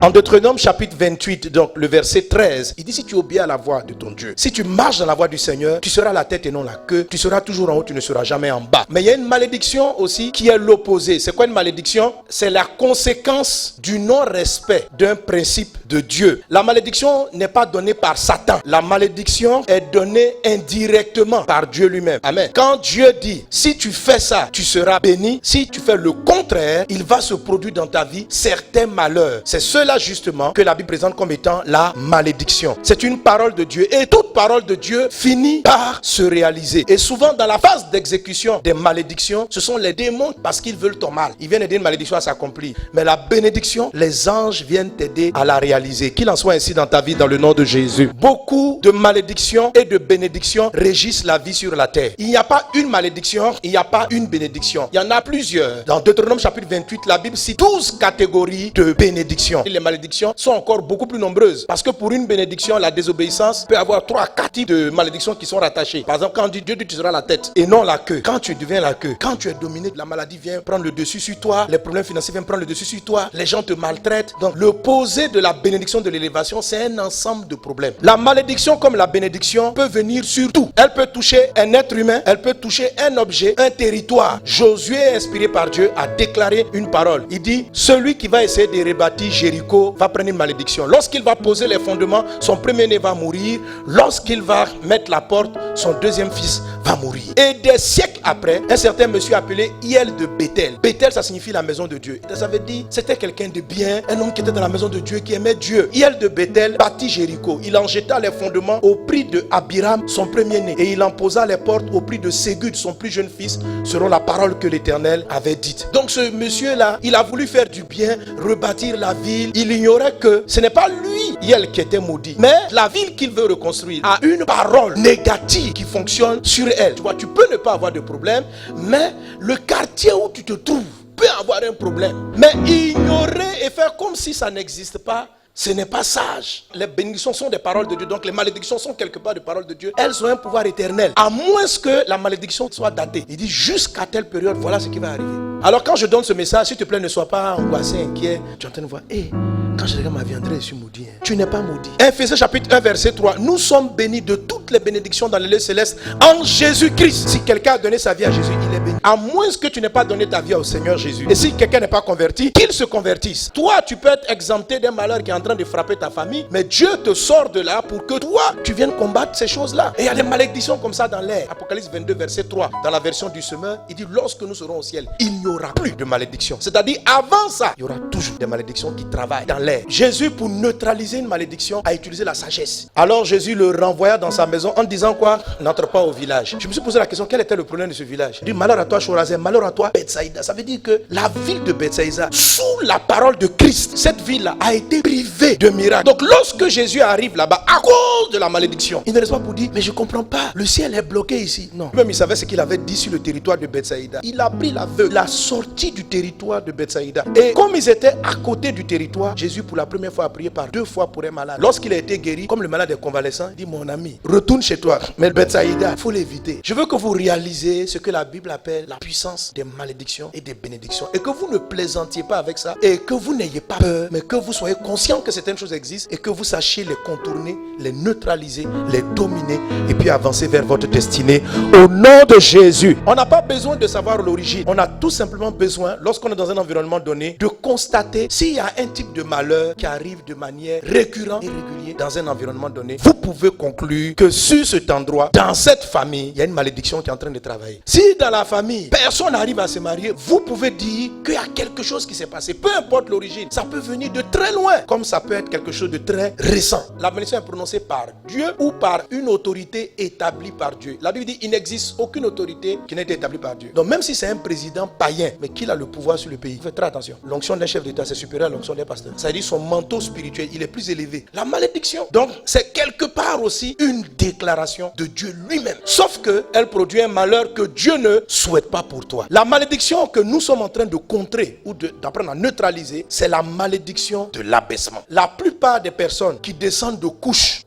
En Deutéronome chapitre 28, donc le verset 13, il dit si tu obéis à la voix de ton Dieu, si tu marches dans la voie du Seigneur, tu seras la tête et non la queue, tu seras toujours en haut, tu ne seras jamais en bas. Mais il y a une malédiction aussi qui est l'opposé. C'est quoi une malédiction? C'est la conséquence du non-respect d'un principe de Dieu. La malédiction n'est pas donnée par Satan. La malédiction est donnée indirectement par Dieu lui-même. Amen. Quand Dieu dit, si tu fais ça, tu seras béni. Si tu fais le contraire, il va se produire dans ta vie certains malheurs. C'est cela justement que la Bible présente comme étant la malédiction. C'est une parole de Dieu et toute parole de Dieu finit par se réaliser. Et souvent dans la phase d'exécution des malédictions, ce sont les démons parce qu'ils veulent ton mal. Ils viennent aider une malédiction à s'accomplir. Mais la bénédiction, les anges viennent t'aider à la réaliser. Qu'il en soit ainsi dans ta vie dans le nom de Jésus. Beaucoup de malédictions et de bénédictions régissent la vie sur la terre. Il n'y a pas une malédiction, il n'y a pas une bénédiction. Il y en a plusieurs. Dans Deutéronome chapitre 28, la Bible cite 12 catégories de bénédictions. Et les malédictions sont encore beaucoup plus nombreuses. Parce que pour une bénédiction, la désobéissance peut avoir 3 à 4 types de malédictions qui sont rattachées. Par exemple, quand on dit Dieu dit tu seras la tête et non la queue. Quand tu deviens la queue, quand tu es dominé, la maladie vient prendre le dessus sur toi, les problèmes financiers viennent prendre le dessus sur toi, les gens te maltraitent. Donc l'opposé de la bénédiction de l'élévation, c'est un ensemble de problèmes. La malédiction comme la bénédiction peut venir sur tout. Elle peut toucher un être humain, elle peut toucher un objet, un territoire. Josué, inspiré par Dieu, a déclaré une parole. Il dit, celui qui va essayer de rebâtir Jéricho va prendre une malédiction. Lorsqu'il va poser les fondements, son premier-né va mourir. Lorsqu'il va mettre la porte, son deuxième fils va mourir. Et des siècles après, un certain monsieur appelé Hiel de Béthel. Béthel, ça signifie la maison de Dieu. Et ça veut dire, c'était quelqu'un de bien, un homme qui était dans la maison de Dieu, qui aimait Dieu. Hiel de Béthel bâtit Jéricho. Il en jeta les fondements au prix de Abiram, son premier-né. Et il en posa les portes au prix de Ségud, son plus jeune fils, selon la parole que l'Éternel avait dite. Donc ce monsieur-là, il a voulu faire du bien, rebâtir la ville. Il ignorait que ce n'est pas lui, Hiel, qui était maudit. Mais la ville qu'il veut reconstruire a une parole négative qui fonctionne sur elle. Tu vois, tu peux ne pas avoir de problème, mais le quartier où tu te trouves peut avoir un problème. Mais ignorer et faire comme si ça n'existe pas, ce n'est pas sage. Les bénédictions sont des paroles de Dieu. Donc les malédictions sont quelque part des paroles de Dieu. Elles ont un pouvoir éternel. À moins que la malédiction soit datée. Il dit jusqu'à telle période, voilà ce qui va arriver. Alors quand je donne ce message, s'il te plaît, ne sois pas angoissé, inquiet. Tu es en train de voir, quand je regarde ma vie, André, je suis maudit. Tu n'es pas maudit. Ephésiens chapitre 1, verset 3. Nous sommes bénis de toutes les bénédictions dans les lieux célestes en Jésus-Christ. Si quelqu'un a donné sa vie à Jésus, il est béni. À moins que tu n'aies pas donné ta vie au Seigneur Jésus. Et si quelqu'un n'est pas converti, qu'il se convertisse. Toi, tu peux être exempté d'un malheur qui est en train de frapper ta famille, mais Dieu te sort de là pour que toi, tu viennes combattre ces choses-là. Et il y a des malédictions comme ça dans l'air. Apocalypse 22, verset 3. Dans la version du semeur, il dit lorsque nous serons au ciel, il n'y aura plus de malédiction. C'est-à-dire, avant ça, il y aura toujours des malédictions qui travaillent dans l'air. Jésus, pour neutraliser une malédiction, a utilisé la sagesse. Alors Jésus le renvoya dans sa maison en disant quoi? N'entre pas au village. Je me suis posé la question, quel était le problème de ce village? Il dit malheur à toi Chorazin, malheur à toi Bethsaïda. Ça veut dire que la ville de Bethsaïda, sous la parole de Christ, cette ville-là a été privée de miracles. Donc lorsque Jésus arrive là-bas, à cause de la malédiction, il ne reste pas pour dire, mais je ne comprends pas, le ciel est bloqué ici. Non. Même il savait ce qu'il avait dit sur le territoire de Bethsaïda. Il a pris l'aveugle, la sortie du territoire de Bethsaïda. Et comme ils étaient à côté du territoire, Jésus pour la première fois a prié par 2 fois pour un malade. Lorsqu'il a été guéri, comme le malade est convalescent, il dit mon ami, retourne chez toi. Mais Bethsaïda, il faut l'éviter. Je veux que vous réalisez ce que la Bible appelle la puissance des malédictions et des bénédictions. Et que vous ne plaisantiez pas avec ça. Et que vous n'ayez pas peur, mais que vous soyez conscient que certaines choses existent et que vous sachiez les contourner, les neutraliser, les dominer et puis avancer vers votre destinée au nom de Jésus. On n'a pas besoin de savoir l'origine. On a tout simplement besoin, lorsqu'on est dans un environnement donné, de constater s'il y a un type de malheur qui arrive de manière récurrente et régulière dans un environnement donné. Vous pouvez conclure que sur cet endroit, dans cette famille, il y a une malédiction qui est en train de travailler. Si dans la famille, personne n'arrive à se marier, vous pouvez dire qu'il y a quelque chose qui s'est passé. Peu importe l'origine, ça peut venir de très loin, comme ça peut être quelque chose de très récent. La malédiction est prononcée par Dieu ou par une autorité établie par Dieu. La Bible dit qu'il n'existe aucune autorité qui n'a été établie par Dieu. Donc même si c'est un président païen, mais qu'il a le pouvoir sur le pays, faites très attention. L'onction d'un chef d'État, c'est supérieur à l'onction d'un pasteur. Ça veut dire son manteau spirituel, il est plus élevé. La malédiction, donc, c'est quelque part aussi une déclaration de Dieu lui-même. Sauf qu'elle produit un malheur que Dieu ne souhaite pas pour toi. La malédiction que nous sommes en train de contrer ou d'apprendre à neutraliser, c'est la malédiction de l'abaissement. La plupart des personnes qui descendent de couche,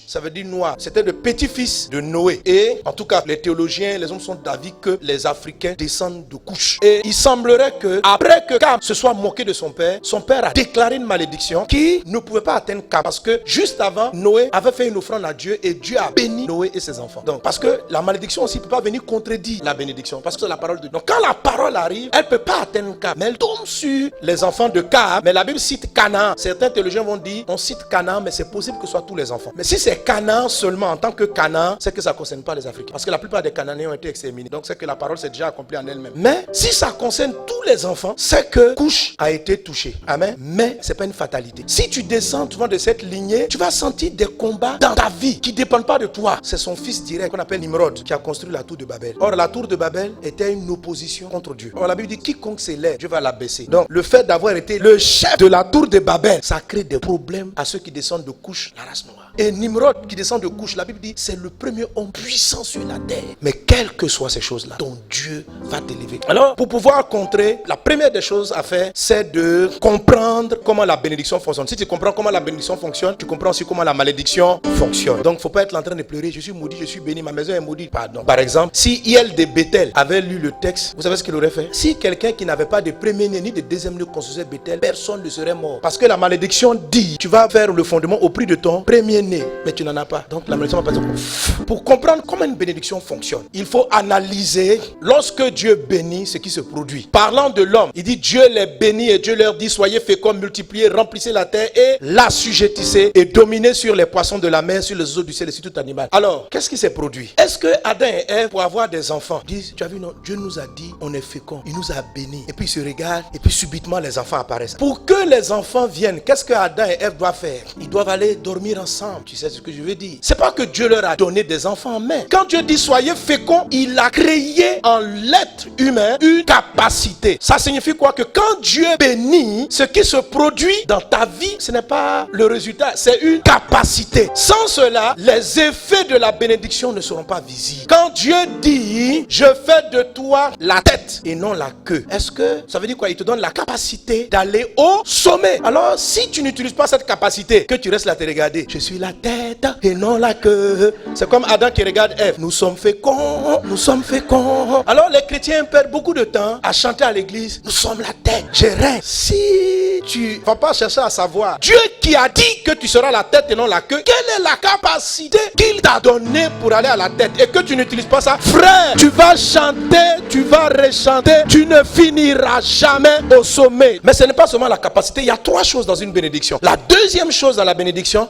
ça veut dire noir. C'était le petit-fils de Noé. Et en tout cas, les théologiens, les hommes sont d'avis que les Africains descendent de Couche. Et il semblerait que, après que Cam se soit moqué de son père a déclaré une malédiction qui ne pouvait pas atteindre Cam. Parce que juste avant, Noé avait fait une offrande à Dieu et Dieu a béni Noé et ses enfants. Donc, parce que la malédiction aussi ne peut pas venir contredire la bénédiction. Parce que c'est la parole de Dieu. Donc, quand la parole arrive, elle ne peut pas atteindre Cam. Mais elle tombe sur les enfants de Cam. Mais la Bible cite Canaan. Certains théologiens vont dire, on cite Canaan, mais c'est possible que ce soit tous les enfants. Mais si c'est Canaan seulement en tant que Canaan, c'est que ça ne concerne pas les Africains. Parce que la plupart des Cananéens ont été exterminés. Donc, c'est que la parole s'est déjà accomplie en elle-même. Mais si ça concerne tous les enfants, c'est que Couche a été touché. Amen. Mais ce n'est pas une fatalité. Si tu descends souvent de cette lignée, tu vas sentir des combats dans ta vie qui ne dépendent pas de toi. C'est son fils direct qu'on appelle Nimrod qui a construit la tour de Babel. Or, la tour de Babel était une opposition contre Dieu. Or, la Bible dit quiconque s'élève, Dieu va l'abaisser. Donc, le fait d'avoir été le chef de la tour de Babel, ça crée des problèmes à ceux qui descendent de Couche, la race noire. Et Nimrod qui descend de Couche, la Bible dit c'est le premier homme puissant sur la terre. Mais quelles que soient ces choses-là, ton Dieu va t'élever. Alors, pour pouvoir contrer, la première des choses à faire, c'est de comprendre comment la bénédiction fonctionne. Si tu comprends comment la bénédiction fonctionne, tu comprends aussi comment la malédiction fonctionne. Donc, il ne faut pas être en train de pleurer. Je suis maudit, je suis béni, ma maison est maudite. Pardon. Par exemple, si Hiel de Bethel avait lu le texte, vous savez ce qu'il aurait fait? Si quelqu'un qui n'avait pas de premier-né ni de deuxième-né construisait Bethel, personne ne serait mort. Parce que la malédiction dit, tu vas faire le fondement au prix de ton premier-né, mais tu n'en as pas. Donc, la malédiction va pas être... Pour comprendre comment une bénédiction fonctionne, il faut analyser lorsque Dieu bénit ce qui se produit. Parlant de l'homme, il dit Dieu les bénit et Dieu leur dit soyez féconds, multipliez, remplissez la terre et l'assujettissez et dominez sur les poissons de la mer, sur les oiseaux du ciel et sur tout animal. Alors, qu'est-ce qui s'est produit? Est-ce que Adam et Ève, pour avoir des enfants, disent, tu as vu, non, Dieu nous a dit on est féconds, il nous a bénis, et puis ils se regardent et puis subitement les enfants apparaissent. Pour que les enfants viennent, qu'est-ce que Adam et Ève doivent faire? Ils doivent aller dormir ensemble. Tu sais ce que je veux dire? C'est pas que Dieu leur a donné des enfants, mais quand Dieu dit soyez féconds, il a créé en l'être humain une capacité. Ça signifie quoi? Que quand Dieu bénit, ce qui se produit dans ta vie, ce n'est pas le résultat, c'est une capacité. Sans cela, les effets de la bénédiction ne seront pas visibles. Quand Dieu dit je fais de toi la tête et non la queue, est-ce que ça veut dire quoi? Il te donne la capacité d'aller au sommet. Alors si tu n'utilises pas cette capacité, que tu restes là te regarder, je suis la tête et non la queue. C'est comme Adam qui regarde Ève. Nous sommes féconds, nous sommes féconds. Alors les chrétiens perdent beaucoup de temps à chanter à l'église, nous sommes la tête, je reste. Si tu vas pas chercher à savoir, Dieu qui a dit que tu seras la tête et non la queue, quelle est la capacité qu'il t'a donnée pour aller à la tête et que tu n'utilises pas ça, frère, tu vas chanter, tu vas rechanter, tu ne finiras jamais au sommet. Mais ce n'est pas seulement la capacité, il y a trois choses dans une bénédiction. La deuxième chose dans la bénédiction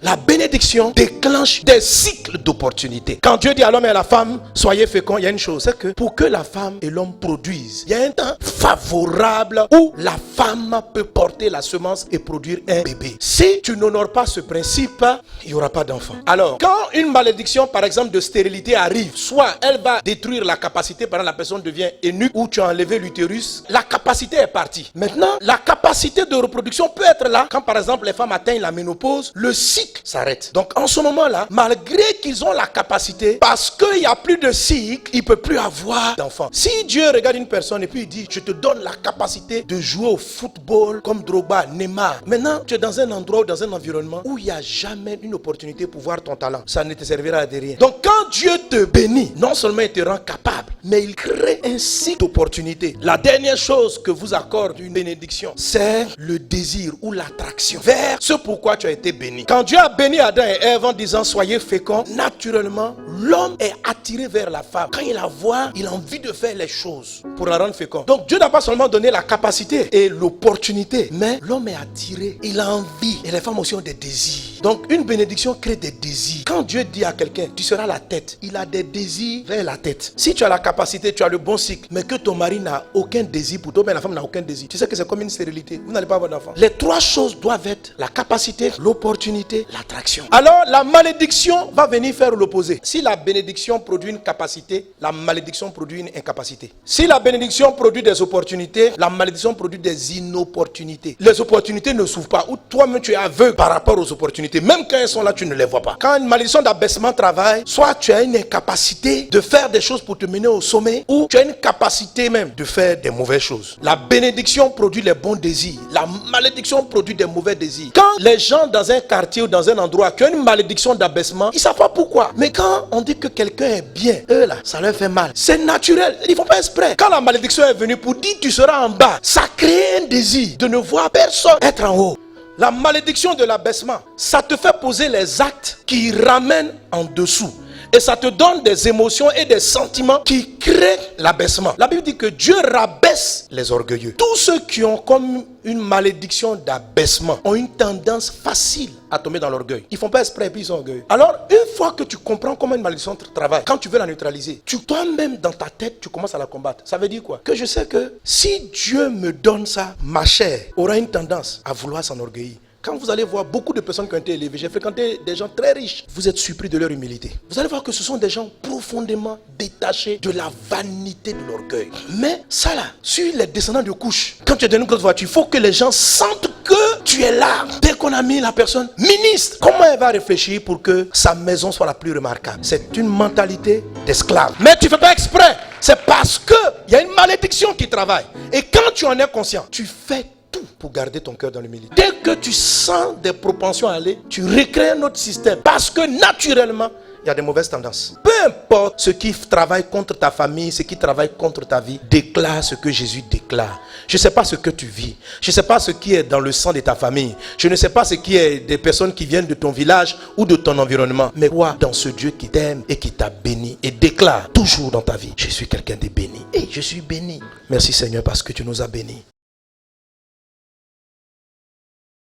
déclenche des cycles d'opportunités. Quand Dieu dit à l'homme et à la femme, soyez féconds, il y a une chose, c'est que pour que la femme et l'homme produisent, il y a un temps favorable où la femme peut porter la semence et produire un bébé. Si tu n'honores pas ce principe, il n'y aura pas d'enfant. Alors, quand une malédiction, par exemple, de stérilité arrive, soit elle va détruire la capacité, par exemple, la personne devient eunuque ou tu as enlevé l'utérus, la capacité est partie. Maintenant, la capacité de reproduction peut être là. Quand, par exemple, les femmes atteignent la ménopause, le cycle s'arrête. Donc, en ce moment-là, malgré qu'ils ont la capacité, parce qu'il n'y a plus de cycle, il ne peut plus avoir d'enfant. Si Dieu regarde une personne et puis il dit, je te donne la capacité de jouer au football comme Drogba, Neymar. Maintenant, tu es dans un endroit ou dans un environnement où il n'y a jamais une opportunité pour voir ton talent. Ça ne te servira de rien. Donc, quand Dieu te bénit, non seulement il te rend capable, mais il crée un cycle d'opportunités. La dernière chose que vous accorde une bénédiction, c'est le désir ou l'attraction vers ce pourquoi tu as été béni. Quand Dieu a béni Adam et Ève en disant soyez féconds, naturellement, l'homme est attiré vers la femme. Quand il la voit, il a envie de faire les choses pour la rendre féconde. Donc Dieu n'a pas seulement donné la capacité et l'opportunité, mais l'homme est attiré, il a envie. Et les femmes aussi ont des désirs. Donc une bénédiction crée des désirs. Quand Dieu dit à quelqu'un, tu seras la tête, il a des désirs vers la tête. Si tu as la capacité, tu as le bon cycle, mais que ton mari n'a aucun désir pour toi, mais la femme n'a aucun désir, tu sais que c'est comme une stérilité. Vous n'allez pas avoir d'enfant. Les trois choses doivent être la capacité, l'opportunité, l'attraction. Alors la malédiction va venir faire l'opposé. Si la bénédiction produit une capacité, la malédiction produit une incapacité. Si la bénédiction produit des opportunités, la malédiction produit des inopportunités. Les opportunités ne s'ouvrent pas, ou toi-même tu es aveugle par rapport aux opportunités. opportunités. Même quand elles sont là, tu ne les vois pas. Quand une malédiction d'abaissement travaille, soit tu as une incapacité de faire des choses pour te mener au sommet, ou tu as une capacité même de faire des mauvaises choses. La bénédiction produit les bons désirs. La malédiction produit des mauvais désirs. Quand les gens dans un quartier ou dans un endroit qui ont une malédiction d'abaissement, ils ne savent pas pourquoi. Mais quand on dit que quelqu'un est bien, eux là, ça leur fait mal. C'est naturel. Ils ne font pas exprès. Quand la malédiction est venue pour dire tu seras en bas, ça crée un désir de ne voir personne être en haut. La malédiction de l'abaissement, ça te fait poser les actes qui ramènent en dessous. Et ça te donne des émotions et des sentiments qui créent l'abaissement. La Bible dit que Dieu rabaisse les orgueilleux. Tous ceux qui ont comme une malédiction d'abaissement ont une tendance facile à tomber dans l'orgueil. Ils ne font pas exprès et puis ils sont orgueilleux. Alors, une fois que tu comprends comment une malédiction travaille, quand tu veux la neutraliser, toi-même dans ta tête, tu commences à la combattre. Ça veut dire quoi? Que je sais que si Dieu me donne ça, ma chair aura une tendance à vouloir s'enorgueillir. Quand vous allez voir beaucoup de personnes qui ont été élevées, j'ai fréquenté des gens très riches, vous êtes surpris de leur humilité. Vous allez voir que ce sont des gens profondément détachés de la vanité de l'orgueil. Mais ça là, sur les descendants de couche, quand tu es dans une grosse voiture, il faut que les gens sentent que tu es là. Dès qu'on a mis la personne ministre, comment elle va réfléchir pour que sa maison soit la plus remarquable? C'est une mentalité d'esclave. Mais tu ne fais pas exprès. C'est parce qu'il y a une malédiction qui travaille. Et quand tu en es conscient, tu fais tout pour garder ton cœur dans l'humilité. Dès que tu sens des propensions à aller, tu recrées un autre système. Parce que naturellement, il y a des mauvaises tendances. Peu importe ce qui travaille contre ta famille, ce qui travaille contre ta vie, déclare ce que Jésus déclare. Je ne sais pas ce que tu vis. Je ne sais pas ce qui est dans le sang de ta famille. Je ne sais pas ce qui est des personnes qui viennent de ton village ou de ton environnement. Mais crois dans ce Dieu qui t'aime et qui t'a béni. Et déclare toujours dans ta vie, je suis quelqu'un de béni. Et je suis béni. Merci Seigneur parce que tu nous as bénis.